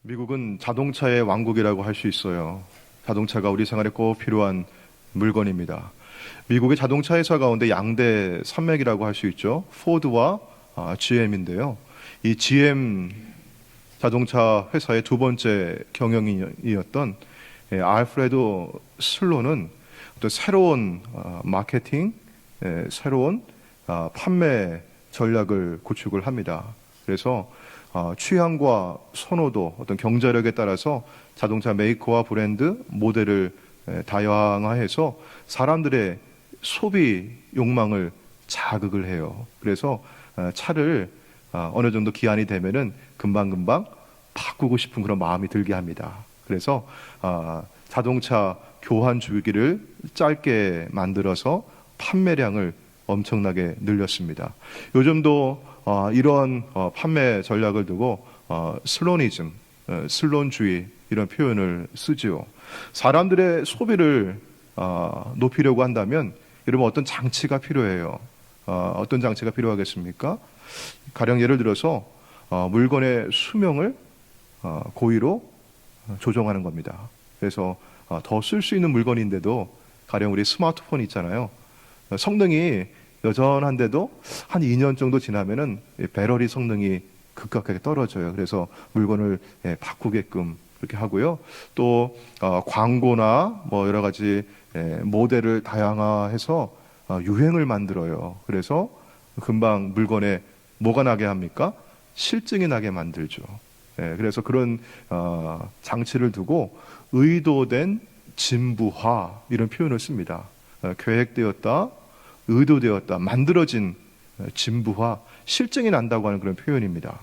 미국은 자동차의 왕국이라고 할 수 있어요. 자동차가 우리 생활에 꼭 필요한 물건입니다. 미국의 자동차 회사 가운데 양대 산맥이라고 할 수 있죠. 포드와 GM인데요. 이 GM 자동차 회사의 두 번째 경영인이었던 알프레도 슬로는 또 새로운 마케팅, 새로운 판매 전략을 구축을 합니다. 그래서 취향과 선호도, 어떤 경제력에 따라서 자동차 메이커와 브랜드, 모델을 다양화해서 사람들의 소비 욕망을 자극을 해요. 그래서 차를 어느 정도 기한이 되면은 금방금방 바꾸고 싶은 그런 마음이 들게 합니다. 그래서 자동차 교환 주기를 짧게 만들어서 판매량을 엄청나게 늘렸습니다. 요즘도 이런 판매 전략을 두고 슬로니즘, 슬론주의 이런 표현을 쓰지요. 사람들의 소비를 높이려고 한다면 여러분 어떤 장치가 필요해요. 어떤 장치가 필요하겠습니까? 가령 예를 들어서 물건의 수명을 고의로 조정하는 겁니다. 그래서 더 쓸 수 있는 물건인데도 가령 우리 스마트폰 있잖아요. 성능이 여전한데도 한 2년 정도 지나면은 배터리 성능이 급격하게 떨어져요. 그래서 물건을 바꾸게끔 그렇게 하고요. 또 광고나 뭐 여러 가지 모델을 다양화해서 유행을 만들어요. 그래서 금방 물건에 뭐가 나게 합니까? 실증이 나게 만들죠. 그래서 그런 장치를 두고 의도된 진부화 이런 표현을 씁니다. 계획되었다, 의도되었다, 만들어진 진부화, 실증이 난다고 하는 그런 표현입니다.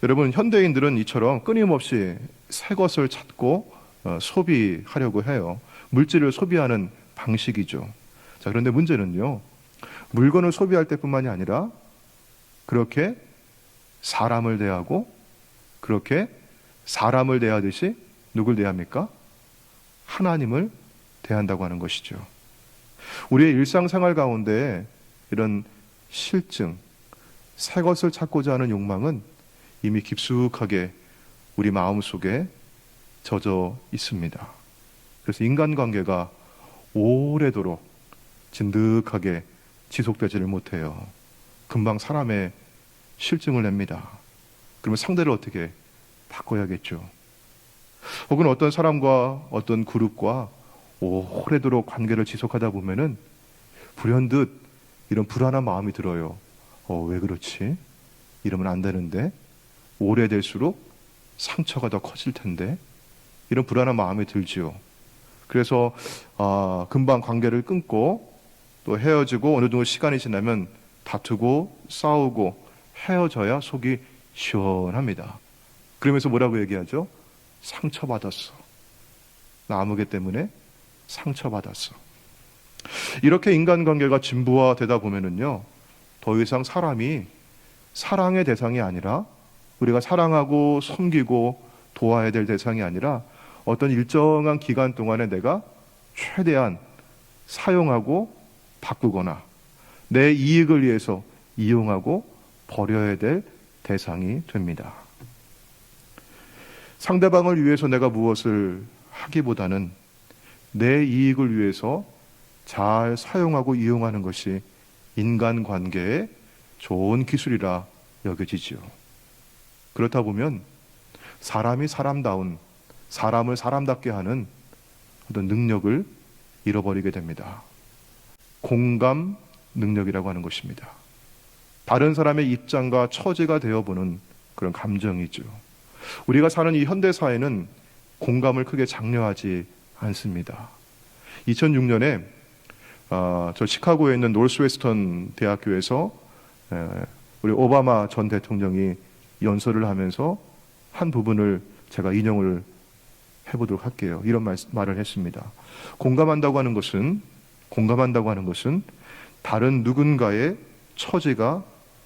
여러분, 현대인들은 이처럼 끊임없이 새 것을 찾고 소비하려고 해요. 물질을 소비하는 방식이죠. 자, 그런데 문제는요, 물건을 소비할 때뿐만이 아니라 그렇게 사람을 대하고 그렇게 사람을 대하듯이 누굴 대합니까? 하나님을 대한다고 하는 것이죠. 우리의 일상생활 가운데 이런 실증, 새 것을 찾고자 하는 욕망은 이미 깊숙하게 우리 마음속에 젖어 있습니다. 그래서 인간관계가 오래도록 진득하게 지속되지를 못해요. 금방 사람의 실증을 냅니다. 그러면 상대를 어떻게 바꿔야겠죠. 혹은 어떤 사람과 어떤 그룹과 오래도록 관계를 지속하다 보면은 불현듯 이런 불안한 마음이 들어요. 왜 그렇지? 이러면 안 되는데 오래될수록 상처가 더 커질 텐데 이런 불안한 마음이 들지요. 그래서 금방 관계를 끊고 또 헤어지고 어느 정도 시간이 지나면 다투고 싸우고 헤어져야 속이 시원합니다. 그러면서 뭐라고 얘기하죠? 상처받았어. 나 아무개 때문에 상처받았어. 이렇게 인간관계가 진부화되다 보면은요, 더 이상 사람이 사랑의 대상이 아니라 우리가 사랑하고 섬기고 도와야 될 대상이 아니라 어떤 일정한 기간 동안에 내가 최대한 사용하고 바꾸거나 내 이익을 위해서 이용하고 버려야 될 대상이 됩니다. 상대방을 위해서 내가 무엇을 하기보다는 내 이익을 위해서 잘 사용하고 이용하는 것이 인간관계의 좋은 기술이라 여겨지지요. 그렇다 보면 사람이 사람다운, 사람을 사람답게 하는 어떤 능력을 잃어버리게 됩니다. 공감 능력이라고 하는 것입니다. 다른 사람의 입장과 처지가 되어보는 그런 감정이죠. 우리가 사는 이 현대사회는 공감을 크게 장려하지 않습니다. 2006년에 저 시카고에 있는 노스웨스턴 대학교에서 우리 오바마 전 대통령이 연설을 하면서 한 부분을 제가 인용을 해보도록 할게요. 이런 말을 했습니다. 공감한다고 하는 것은 다른 누군가의 처지가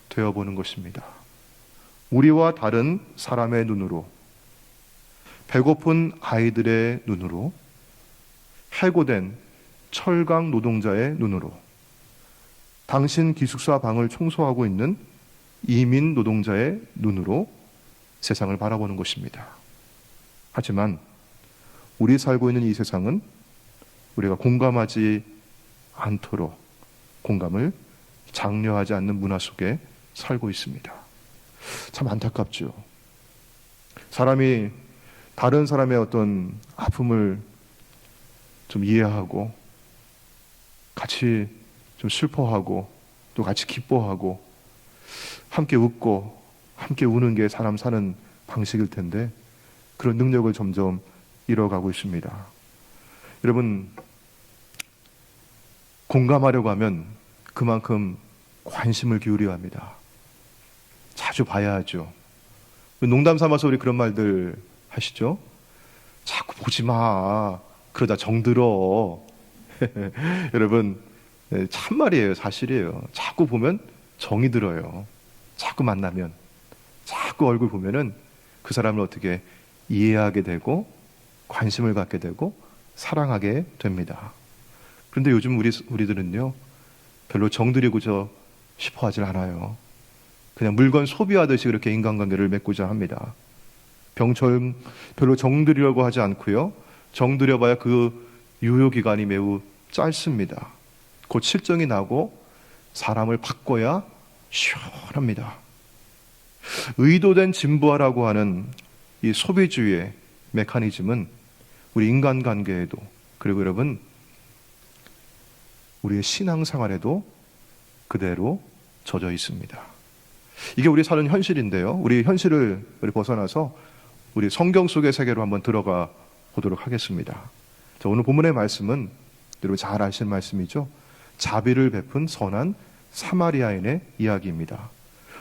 되어보는 것입니다. 우리와 다른 사람의 눈으로, 배고픈 아이들의 눈으로, 해고된 철강 노동자의 눈으로, 당신 기숙사 방을 청소하고 있는 이민 노동자의 눈으로 세상을 바라보는 것입니다. 하지만 우리 살고 있는 이 세상은 우리가 공감하지 않도록 공감을 장려하지 않는 문화 속에 살고 있습니다. 참 안타깝죠. 사람이 다른 사람의 어떤 아픔을 좀 이해하고 같이 좀 슬퍼하고 또 같이 기뻐하고 함께 웃고 함께 우는 게 사람 사는 방식일 텐데 그런 능력을 점점 잃어가고 있습니다. 여러분, 공감하려고 하면 그만큼 관심을 기울여야 합니다. 자주 봐야 하죠. 농담 삼아서 우리 그런 말들 하시죠? 자꾸 보지 마. 그러다 정들어. 여러분, 참말이에요. 사실이에요. 자꾸 보면 정이 들어요. 자꾸 만나면, 자꾸 얼굴 보면은 그 사람을 어떻게 이해하게 되고 관심을 갖게 되고 사랑하게 됩니다. 그런데 요즘 우리들은요, 별로 정들이고 싶어 하질 않아요. 그냥 물건 소비하듯이 그렇게 인간관계를 맺고자 합니다. 병처럼 별로 정들이려고 하지 않고요. 정들여봐야 그 유효기간이 매우 짧습니다. 곧 실정이 나고 사람을 바꿔야 시원합니다. 의도된 진부하라고 하는 이 소비주의의 메커니즘은 우리 인간관계에도, 그리고 여러분 우리의 신앙생활에도 그대로 젖어 있습니다. 이게 우리 사는 현실인데요. 우리 현실을 벗어나서 우리 성경 속의 세계로 한번 들어가 보도록 하겠습니다. 자, 오늘 본문의 말씀은 여러분 잘 아실 말씀이죠. 자비를 베푼 선한 사마리아인의 이야기입니다.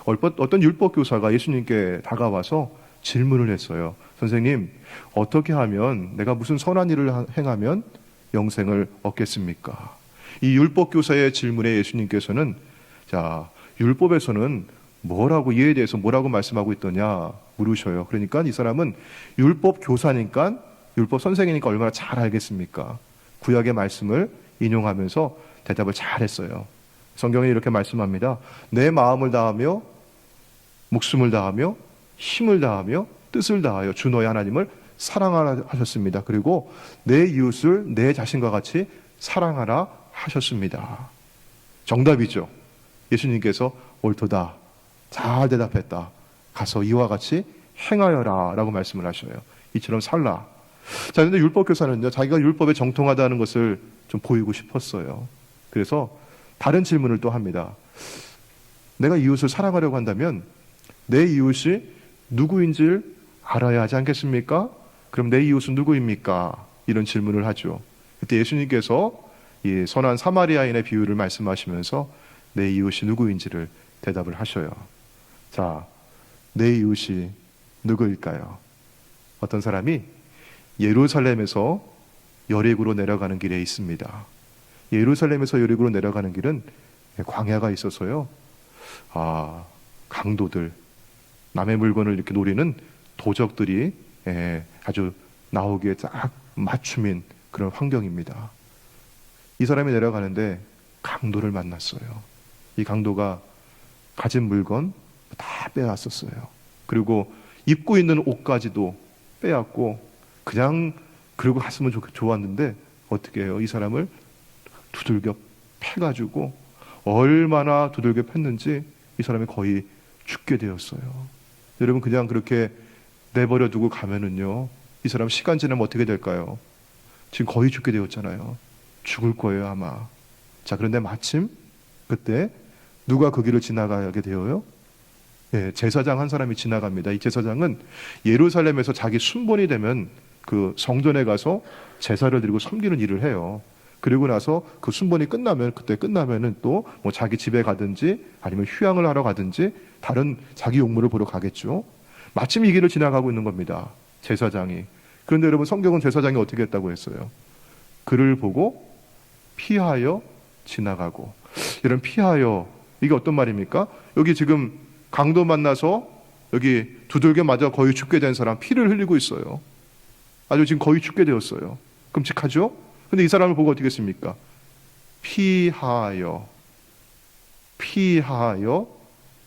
어떤 율법 교사가 예수님께 다가와서 질문을 했어요. 선생님, 어떻게 하면 내가 무슨 선한 일을 행하면 영생을 얻겠습니까? 이 율법 교사의 질문에 예수님께서는 자, 율법에서는 뭐라고, 이에 대해서 뭐라고 말씀하고 있더냐 물으셔요. 그러니까 이 사람은 율법 교사니까, 율법 선생이니까 얼마나 잘 알겠습니까? 구약의 말씀을 인용하면서 대답을 잘했어요. 성경에 이렇게 말씀합니다. 내 마음을 다하며 목숨을 다하며 힘을 다하며 뜻을 다하여 주 너의 하나님을 사랑하라 하셨습니다. 그리고 내 이웃을 내 자신과 같이 사랑하라 하셨습니다. 정답이죠. 예수님께서 옳도다, 잘 대답했다, 가서 이와 같이 행하여라 라고 말씀을 하셔요. 이처럼 살라. 자, 그런데 율법교사는요, 자기가 율법에 정통하다는 것을 좀 보이고 싶었어요. 그래서 다른 질문을 또 합니다. 내가 이웃을 사랑하려고 한다면 내 이웃이 누구인지를 알아야 하지 않겠습니까? 그럼 내 이웃은 누구입니까? 이런 질문을 하죠. 그때 예수님께서 이 선한 사마리아인의 비유를 말씀하시면서 내 이웃이 누구인지를 대답을 하셔요. 자, 내 이웃이 누구일까요? 어떤 사람이 예루살렘에서 여리고로 내려가는 길에 있습니다. 예루살렘에서 여리고로 내려가는 길은 광야가 있어서요, 강도들, 남의 물건을 이렇게 노리는 도적들이 아주 나오기에 딱 맞춤인 그런 환경입니다. 이 사람이 내려가는데 강도를 만났어요. 이 강도가 가진 물건 다 빼앗았어요. 그리고 입고 있는 옷까지도 빼앗고 그냥 그러고 갔으면 좋았는데 어떻게 해요? 이 사람을 두들겨 패가지고 얼마나 두들겨 팼는지 이 사람이 거의 죽게 되었어요. 여러분, 그냥 그렇게 내버려 두고 가면은요, 이 사람 시간 지나면 어떻게 될까요? 지금 거의 죽게 되었잖아요. 죽을 거예요, 아마. 자, 그런데 마침 그때 누가 그 길을 지나가게 되어요? 제사장 한 사람이 지나갑니다. 이 제사장은 예루살렘에서 자기 순번이 되면 그 성전에 가서 제사를 드리고 섬기는 일을 해요. 그리고 나서 그 순번이 끝나면, 그때 끝나면은 또 뭐 자기 집에 가든지 아니면 휴양을 하러 가든지 다른 자기 용무를 보러 가겠죠. 마침 이 길을 지나가고 있는 겁니다, 제사장이. 그런데 여러분, 성경은 제사장이 어떻게 했다고 했어요? 그를 보고 피하여 지나가고. 이런 피하여, 이게 어떤 말입니까? 여기 지금 강도 만나서 여기 두들겨 맞아 거의 죽게 된 사람, 피를 흘리고 있어요. 아주 지금 거의 죽게 되었어요. 끔찍하죠? 근데 이 사람을 보고 어떻게 했습니까? 피하여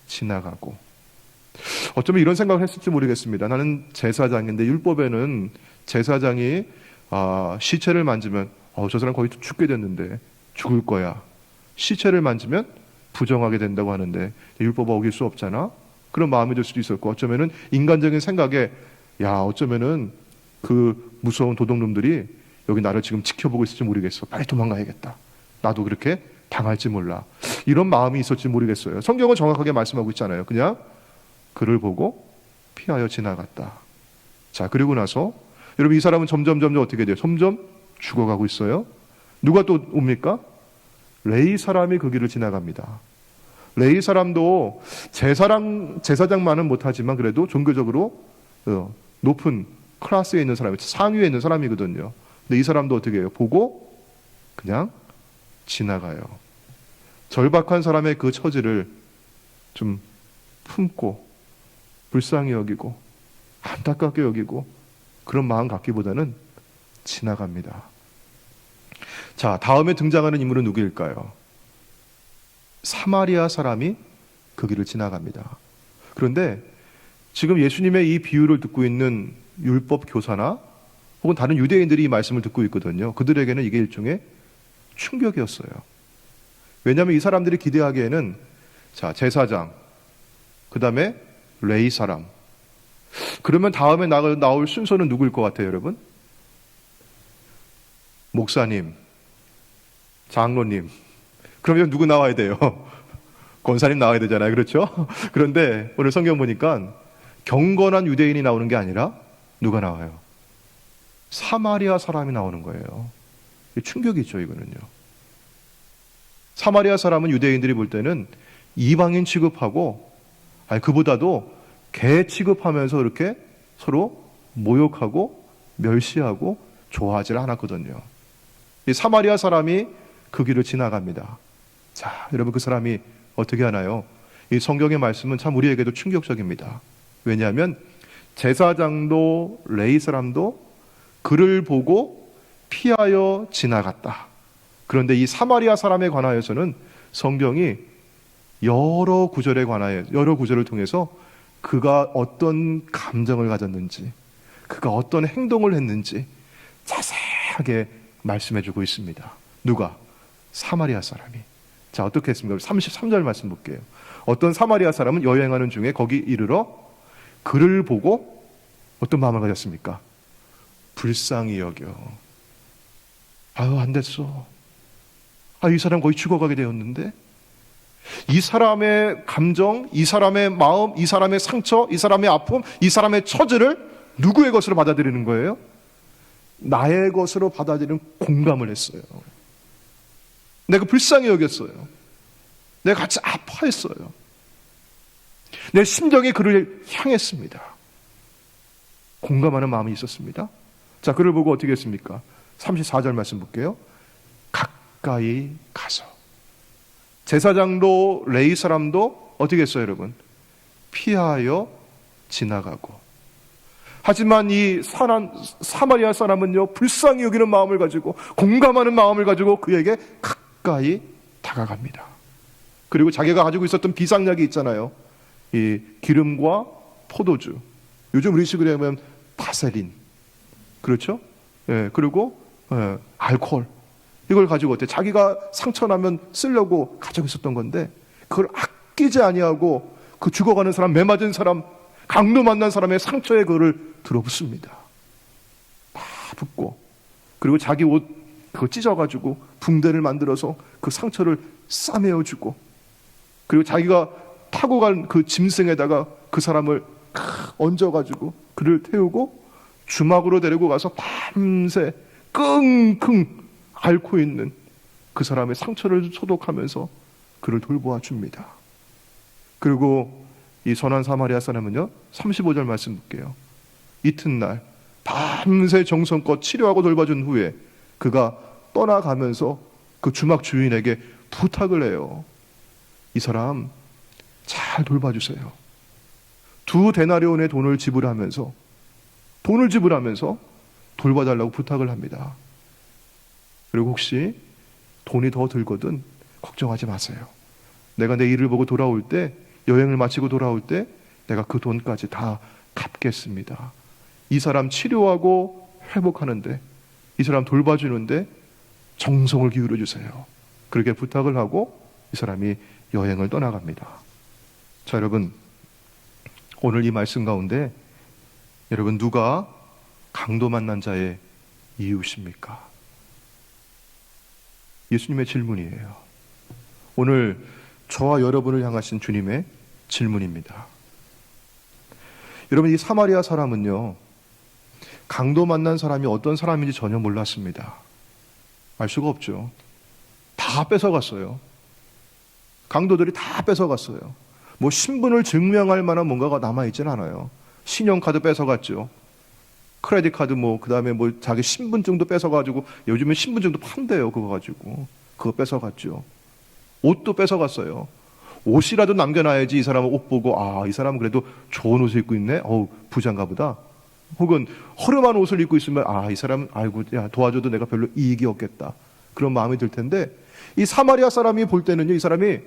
지나가고. 어쩌면 이런 생각을 했을지 모르겠습니다. 나는 제사장인데 율법에는 제사장이 시체를 만지면 저 사람 거의 죽게 됐는데 죽을 거야. 시체를 만지면 부정하게 된다고 하는데 율법 어길 수 없잖아. 그런 마음이 들 수도 있었고, 어쩌면은 인간적인 생각에 어쩌면은 그 무서운 도둑놈들이 여기 나를 지금 지켜보고 있을지 모르겠어. 빨리 도망가야겠다. 나도 그렇게 당할지 몰라. 이런 마음이 있었지 모르겠어요. 성경은 정확하게 말씀하고 있잖아요. 그냥 그를 보고 피하여 지나갔다. 자, 그리고 나서 여러분, 이 사람은 점점 어떻게 돼요? 점점 죽어가고 있어요. 누가 또 옵니까? 레위 사람이 그 길을 지나갑니다. 레위 사람도 제사장만은 못하지만 그래도 종교적으로 높은 클래스에 있는 사람이, 상위에 있는 사람이거든요. 근데 이 사람도 어떻게 해요? 보고 그냥 지나가요. 절박한 사람의 그 처지를 좀 품고 불쌍히 여기고 안타깝게 여기고 그런 마음 갖기보다는 지나갑니다. 자, 다음에 등장하는 인물은 누구일까요? 사마리아 사람이 그 길을 지나갑니다. 그런데 지금 예수님의 이 비유를 듣고 있는 율법 교사나 혹은 다른 유대인들이 이 말씀을 듣고 있거든요. 그들에게는 이게 일종의 충격이었어요. 왜냐하면 이 사람들이 기대하기에는 제사장, 그 다음에 레위 사람, 그러면 다음에 나올 순서는 누구일 것 같아요, 여러분? 목사님, 장로님. 그러면 누구 나와야 돼요? 권사님 나와야 되잖아요. 그렇죠? 그런데 오늘 성경 보니까 경건한 유대인이 나오는 게 아니라 누가 나와요? 사마리아 사람이 나오는 거예요. 충격이죠, 이거는요. 사마리아 사람은 유대인들이 볼 때는 이방인 취급하고, 그보다도 개 취급하면서 이렇게 서로 모욕하고 멸시하고 좋아하지 않았거든요. 이 사마리아 사람이 그 길을 지나갑니다. 자, 여러분, 그 사람이 어떻게 하나요? 이 성경의 말씀은 참 우리에게도 충격적입니다. 왜냐하면 제사장도 레위 사람도 그를 보고 피하여 지나갔다. 그런데 이 사마리아 사람에 관하여서는 성경이 여러 구절을 통해서 그가 어떤 감정을 가졌는지, 그가 어떤 행동을 했는지 자세하게 말씀해주고 있습니다. 누가? 사마리아 사람이. 자, 어떻게 했습니까? 33절 말씀 볼게요. 어떤 사마리아 사람은 여행하는 중에 거기 이르러 그를 보고 어떤 마음을 가졌습니까? 불쌍히 여겨. 안 됐어. 이 사람 거의 죽어가게 되었는데, 이 사람의 감정, 이 사람의 마음, 이 사람의 상처, 이 사람의 아픔, 이 사람의 처지를 누구의 것으로 받아들이는 거예요? 나의 것으로 받아들이는 공감을 했어요. 내가 불쌍히 여겼어요. 내가 같이 아파했어요. 내 심정이 그를 향했습니다. 공감하는 마음이 있었습니다. 자, 그를 보고 어떻게 했습니까? 34절 말씀 볼게요. 가까이 가서. 제사장도 레위 사람도 어떻게 했어요, 여러분? 피하여 지나가고. 하지만 이 사마리아 사람은요, 불쌍히 여기는 마음을 가지고, 공감하는 마음을 가지고 그에게 가까이 다가갑니다. 그리고 자기가 가지고 있었던 비상약이 있잖아요. 이 기름과 포도주. 요즘 우리식으로 하면 바세린. 그렇죠? 그리고 알코올. 이걸 가지고 어때? 자기가 상처나면 쓰려고 가지고 있었던 건데, 그걸 아끼지 아니하고 그 죽어가는 사람, 매 맞은 사람, 강도 만난 사람의 상처에 그거를 들어붙습니다. 다 붓고, 그리고 자기 옷 그거 찢어가지고 붕대를 만들어서 그 상처를 싸매어주고, 그리고 자기가 타고 간 그 짐승에다가 그 사람을 얹어가지고 그를 태우고 주막으로 데리고 가서 밤새 끙끙 앓고 있는 그 사람의 상처를 소독하면서 그를 돌보아 줍니다. 그리고 이 선한 사마리아 사람은요, 35절 말씀 볼게요. 이튿날 밤새 정성껏 치료하고 돌봐준 후에 그가 떠나가면서 그 주막 주인에게 부탁을 해요. 이 사람 잘 돌봐주세요. 2데나리온의 돈을 지불하면서 돌봐달라고 부탁을 합니다. 그리고 혹시 돈이 더 들거든 걱정하지 마세요. 내가 내 일을 보고 돌아올 때, 여행을 마치고 돌아올 때 내가 그 돈까지 다 갚겠습니다. 이 사람 치료하고 회복하는데, 이 사람 돌봐주는데 정성을 기울여 주세요. 그렇게 부탁을 하고 이 사람이 여행을 떠나갑니다. 자, 여러분, 오늘 이 말씀 가운데 여러분, 누가 강도 만난 자의 이웃입니까? 예수님의 질문이에요. 오늘 저와 여러분을 향하신 주님의 질문입니다. 여러분, 이 사마리아 사람은요, 강도 만난 사람이 어떤 사람인지 전혀 몰랐습니다. 알 수가 없죠. 다 뺏어갔어요. 강도들이 다 뺏어갔어요. 뭐 신분을 증명할 만한 뭔가가 남아있진 않아요. 신용카드 뺏어갔죠. 크레딧 카드 그 다음에 자기 신분증도 뺏어가지고, 요즘에 신분증도 판대요. 그거 가지고. 그거 뺏어갔죠. 옷도 뺏어갔어요. 옷이라도 남겨놔야지 이 사람은 옷 보고, 아, 이 사람은 그래도 좋은 옷을 입고 있네. 어우, 부자인가 보다. 혹은 허름한 옷을 입고 있으면, 아, 이 사람은 아이고, 야, 도와줘도 내가 별로 이익이 없겠다. 그런 마음이 들 텐데, 이 사마리아 사람이 볼 때는요, 이 사람이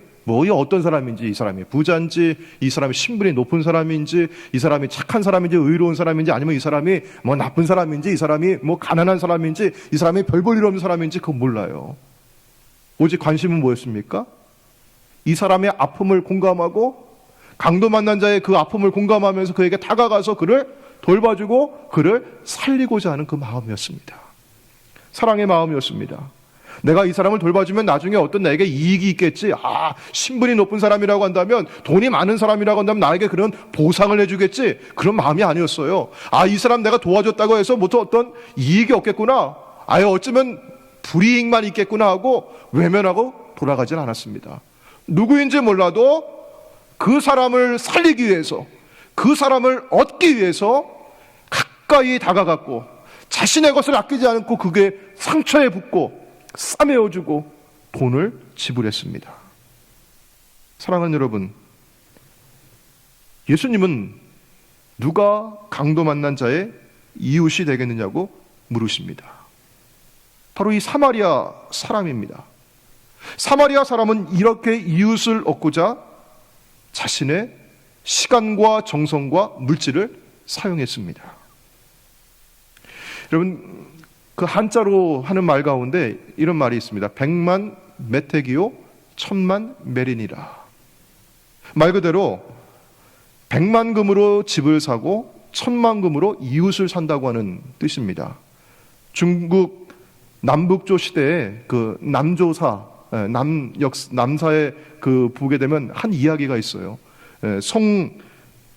어떤 사람인지, 이 사람이 부자인지, 이 사람이 신분이 높은 사람인지, 이 사람이 착한 사람인지, 의로운 사람인지, 아니면 이 사람이 나쁜 사람인지, 이 사람이 가난한 사람인지, 이 사람이 별 볼 일 없는 사람인지 그건 몰라요. 오직 관심은 뭐였습니까? 이 사람의 아픔을 공감하고, 강도 만난 자의 그 아픔을 공감하면서 그에게 다가가서 그를 돌봐주고 그를 살리고자 하는 그 마음이었습니다. 사랑의 마음이었습니다. 내가 이 사람을 돌봐주면 나중에 어떤 나에게 이익이 있겠지. 아, 신분이 높은 사람이라고 한다면, 돈이 많은 사람이라고 한다면 나에게 그런 보상을 해주겠지. 그런 마음이 아니었어요. 아, 이 사람 내가 도와줬다고 해서 어떤 이익이 없겠구나. 아예 어쩌면 불이익만 있겠구나 하고 외면하고 돌아가진 않았습니다. 누구인지 몰라도 그 사람을 살리기 위해서, 그 사람을 얻기 위해서 가까이 다가갔고, 자신의 것을 아끼지 않고 그게 상처에 붙고 싸매어주고 돈을 지불했습니다. 사랑하는 여러분, 예수님은 누가 강도 만난 자의 이웃이 되겠느냐고 물으십니다. 바로 이 사마리아 사람입니다. 사마리아 사람은 이렇게 이웃을 얻고자 자신의 시간과 정성과 물질을 사용했습니다. 여러분, 그 한자로 하는 말 가운데 이런 말이 있습니다. 100만 메테기요 1000만 메린이라. 말 그대로 100만 금으로 집을 사고 1000만 금으로 이웃을 산다고 하는 뜻입니다. 중국 남북조 시대에 그 남조사, 남사에 보게 되면 한 이야기가 있어요.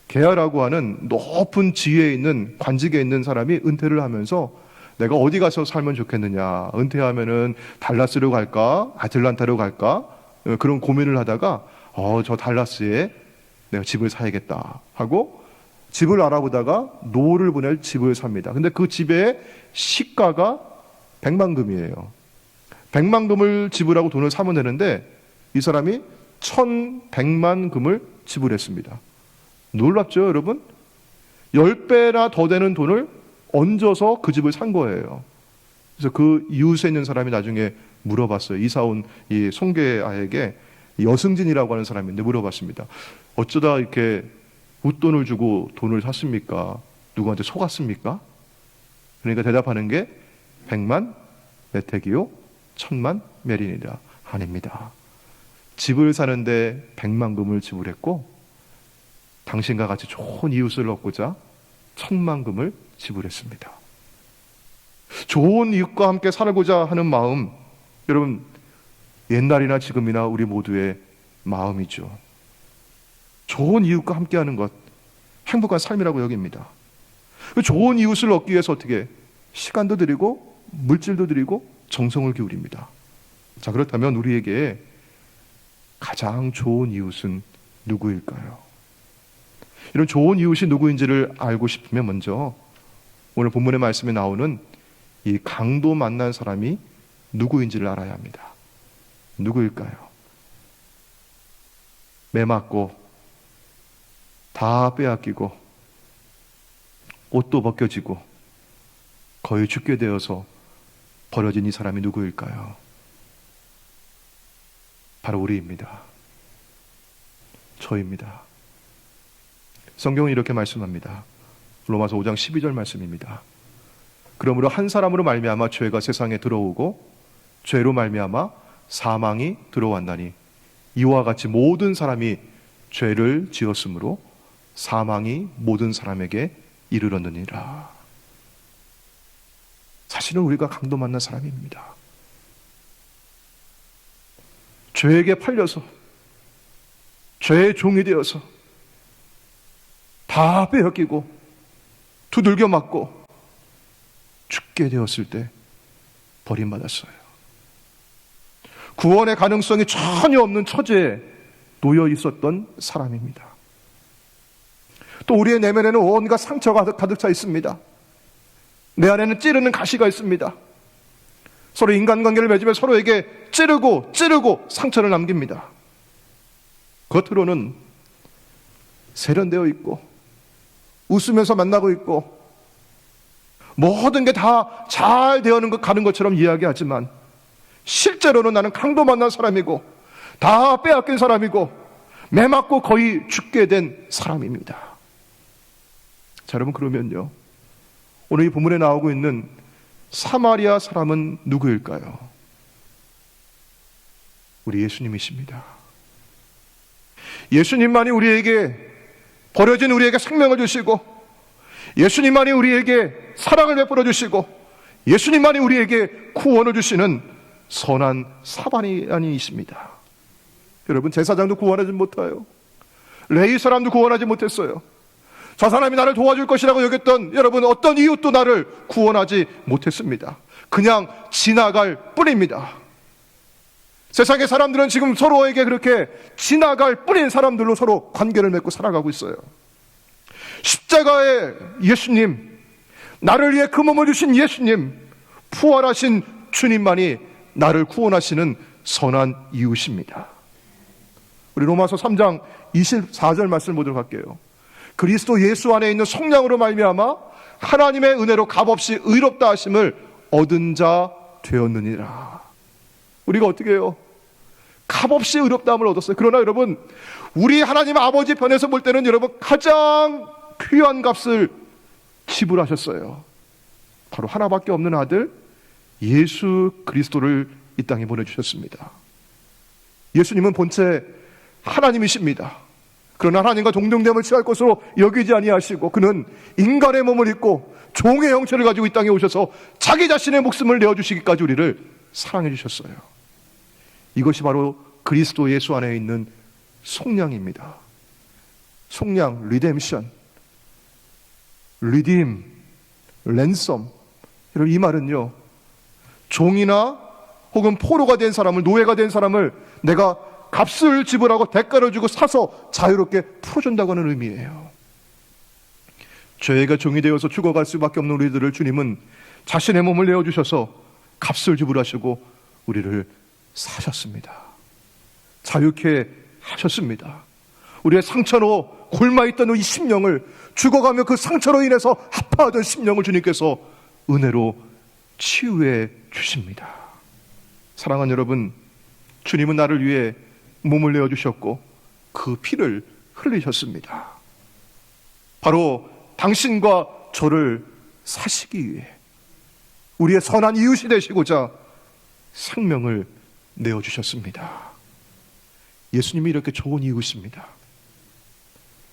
송계하라고 하는 높은 지위에 있는, 관직에 있는 사람이 은퇴를 하면서 내가 어디 가서 살면 좋겠느냐, 은퇴하면은 달라스로 갈까, 아틀란타로 갈까, 그런 고민을 하다가 저 달라스에 내가 집을 사야겠다 하고 집을 알아보다가 노를 보낼 집을 삽니다. 근데 그 집의 시가가 100만 금이에요. 100만 금을 지불하고 돈을 사면 되는데 이 사람이 1100만 금을 지불했습니다. 놀랍죠, 여러분? 10배나 더 되는 돈을 얹어서 그 집을 산 거예요. 그래서 그 이웃에 있는 사람이 나중에 물어봤어요. 이사 온 이 송계아에게, 여승진이라고 하는 사람인데 물어봤습니다. 어쩌다 이렇게 웃돈을 주고 돈을 샀습니까? 누구한테 속았습니까? 그러니까 대답하는 게 100만 메테기요 1000만 메린이라. 아닙니다. 집을 사는데 100만 금을 지불했고 당신과 같이 좋은 이웃을 얻고자 1000만 금을 지불했습니다. 좋은 이웃과 함께 살고자 하는 마음, 여러분, 옛날이나 지금이나 우리 모두의 마음이죠. 좋은 이웃과 함께하는 것, 행복한 삶이라고 여깁니다. 좋은 이웃을 얻기 위해서 어떻게 시간도 드리고 물질도 드리고 정성을 기울입니다. 자, 그렇다면 우리에게 가장 좋은 이웃은 누구일까요? 이런 좋은 이웃이 누구인지를 알고 싶으면 먼저 오늘 본문의 말씀에 나오는 이 강도 만난 사람이 누구인지를 알아야 합니다. 누구일까요? 매맞고 다 빼앗기고 옷도 벗겨지고 거의 죽게 되어서 버려진 이 사람이 누구일까요? 바로 우리입니다. 저입니다. 성경은 이렇게 말씀합니다. 로마서 5장 12절 말씀입니다. 그러므로 한 사람으로 말미암아 죄가 세상에 들어오고 죄로 말미암아 사망이 들어왔나니 이와 같이 모든 사람이 죄를 지었으므로 사망이 모든 사람에게 이르렀느니라. 사실은 우리가 강도 만난 사람입니다. 죄에게 팔려서 죄의 종이 되어서 다 빼앗기고 두들겨 맞고 죽게 되었을 때 버림받았어요. 구원의 가능성이 전혀 없는 처지에 놓여 있었던 사람입니다. 또 우리의 내면에는 온갖 상처가 가득 차 있습니다. 내 안에는 찌르는 가시가 있습니다. 서로 인간관계를 맺으며 서로에게 찌르고 상처를 남깁니다. 겉으로는 세련되어 있고 웃으면서 만나고 있고 모든 게 다 잘 가는 것처럼 이야기하지만 실제로는 나는 강도 만난 사람이고 다 빼앗긴 사람이고 매 맞고 거의 죽게 된 사람입니다. 자, 여러분, 그러면요, 오늘 이 본문에 나오고 있는 사마리아 사람은 누구일까요? 우리 예수님이십니다. 예수님만이 우리에게 버려진 우리에게 생명을 주시고 예수님만이 우리에게 사랑을 베풀어 주시고 예수님만이 우리에게 구원을 주시는 선한 사마리아인이십니다. 여러분, 제사장도 구원하지 못해요. 레위 사람도 구원하지 못했어요. 저 사람이 나를 도와줄 것이라고 여겼던 여러분 어떤 이웃도 나를 구원하지 못했습니다. 그냥 지나갈 뿐입니다. 세상의 사람들은 지금 서로에게 그렇게 지나갈 뿐인 사람들로 서로 관계를 맺고 살아가고 있어요. 십자가의 예수님, 나를 위해 그 몸을 주신 예수님, 부활하신 주님만이 나를 구원하시는 선한 이웃입니다. 우리 로마서 3장 24절 말씀을 보도록 할게요. 그리스도 예수 안에 있는 성령으로 말미암아 하나님의 은혜로 값없이 의롭다 하심을 얻은 자 되었느니라. 우리가 어떻게 해요? 값없이 의롭다함을 얻었어요. 그러나 여러분, 우리 하나님 아버지 편에서 볼 때는 여러분 가장 귀한 값을 지불하셨어요. 바로 하나밖에 없는 아들 예수 그리스도를 이 땅에 보내주셨습니다. 예수님은 본체 하나님이십니다. 그러나 하나님과 동등됨을 취할 것으로 여기지 아니하시고 그는 인간의 몸을 입고 종의 형체를 가지고 이 땅에 오셔서 자기 자신의 목숨을 내어주시기까지 우리를 사랑해 주셨어요. 이것이 바로 그리스도 예수 안에 있는 속량입니다. 속량, 리뎀션, 리딤, 랜섬. 이 말은요, 종이나 혹은 포로가 된 사람을, 노예가 된 사람을 내가 값을 지불하고 대가를 주고 사서 자유롭게 풀어준다고 하는 의미예요. 죄가 종이 되어서 죽어갈 수밖에 없는 우리들을 주님은 자신의 몸을 내어주셔서 값을 지불하시고 우리를 사셨습니다. 자유케 하셨습니다. 우리의 상처로 굶어있던 이 심령을, 죽어가며 그 상처로 인해서 아파하던 심령을 주님께서 은혜로 치유해 주십니다. 사랑하는 여러분, 주님은 나를 위해 몸을 내어주셨고 그 피를 흘리셨습니다. 바로 당신과 저를 사시기 위해 우리의 선한 이웃이 되시고자 생명을 내어주셨습니다. 예수님이 이렇게 좋은 이웃입니다.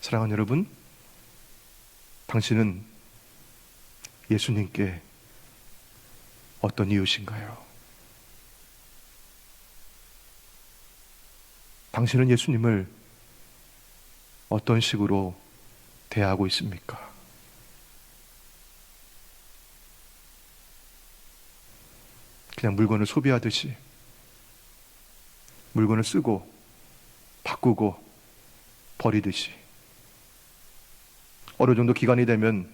사랑하는 여러분, 당신은 예수님께 어떤 이웃인가요? 당신은 예수님을 어떤 식으로 대하고 있습니까? 그냥 물건을 소비하듯이 물건을 쓰고 바꾸고 버리듯이 어느 정도 기간이 되면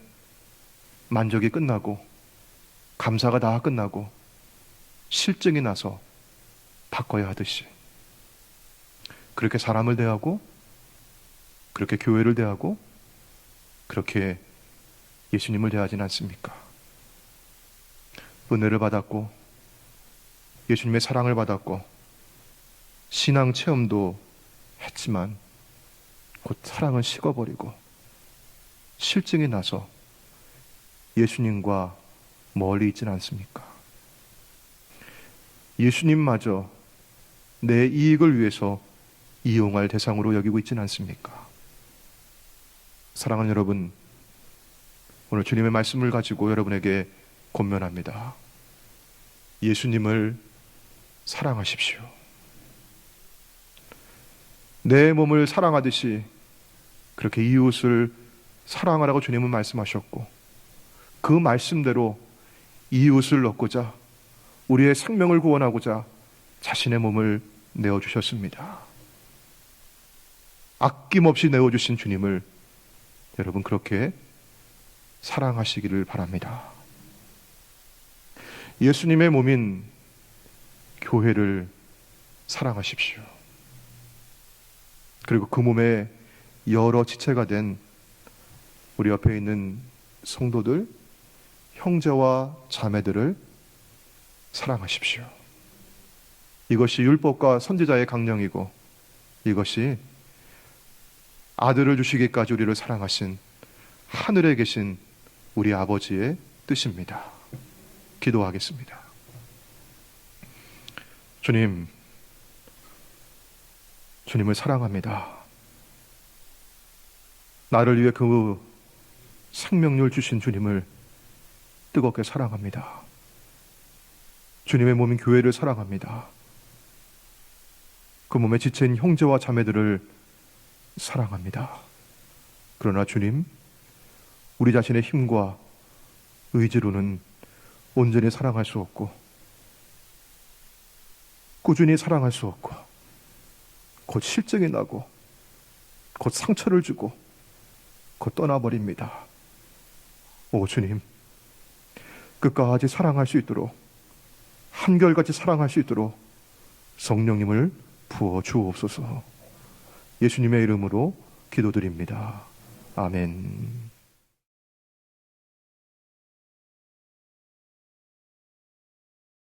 만족이 끝나고 감사가 다 끝나고 실증이 나서 바꿔야 하듯이 그렇게 사람을 대하고 그렇게 교회를 대하고 그렇게 예수님을 대하지는 않습니까? 은혜를 받았고 예수님의 사랑을 받았고 신앙 체험도 했지만 곧 사랑은 식어버리고 실증이 나서 예수님과 멀리 있지는 않습니까? 예수님마저 내 이익을 위해서 이용할 대상으로 여기고 있지는 않습니까? 사랑하는 여러분, 오늘 주님의 말씀을 가지고 여러분에게 권면합니다. 예수님을 사랑하십시오. 내 몸을 사랑하듯이 그렇게 이웃을 사랑하라고 주님은 말씀하셨고, 그 말씀대로 이웃을 얻고자, 우리의 생명을 구원하고자 자신의 몸을 내어주셨습니다. 아낌없이 내어주신 주님을 여러분 그렇게 사랑하시기를 바랍니다. 예수님의 몸인 교회를 사랑하십시오. 그리고 그 몸의 여러 지체가 된 우리 옆에 있는 성도들, 형제와 자매들을 사랑하십시오. 이것이 율법과 선지자의 강령이고, 이것이 아들을 주시기까지 우리를 사랑하신 하늘에 계신 우리 아버지의 뜻입니다. 기도하겠습니다. 주님, 주님을 사랑합니다. 나를 위해 그 생명을 주신 주님을 뜨겁게 사랑합니다. 주님의 몸인 교회를 사랑합니다. 그 몸의 지체인 형제와 자매들을 사랑합니다. 그러나 주님, 우리 자신의 힘과 의지로는 온전히 사랑할 수 없고, 꾸준히 사랑할 수 없고, 곧 실증이 나고, 곧 상처를 주고, 곧 떠나버립니다. 오 주님, 끝까지 사랑할 수 있도록, 한결같이 사랑할 수 있도록 성령님을 부어 주옵소서. 예수님의 이름으로 기도드립니다. 아멘.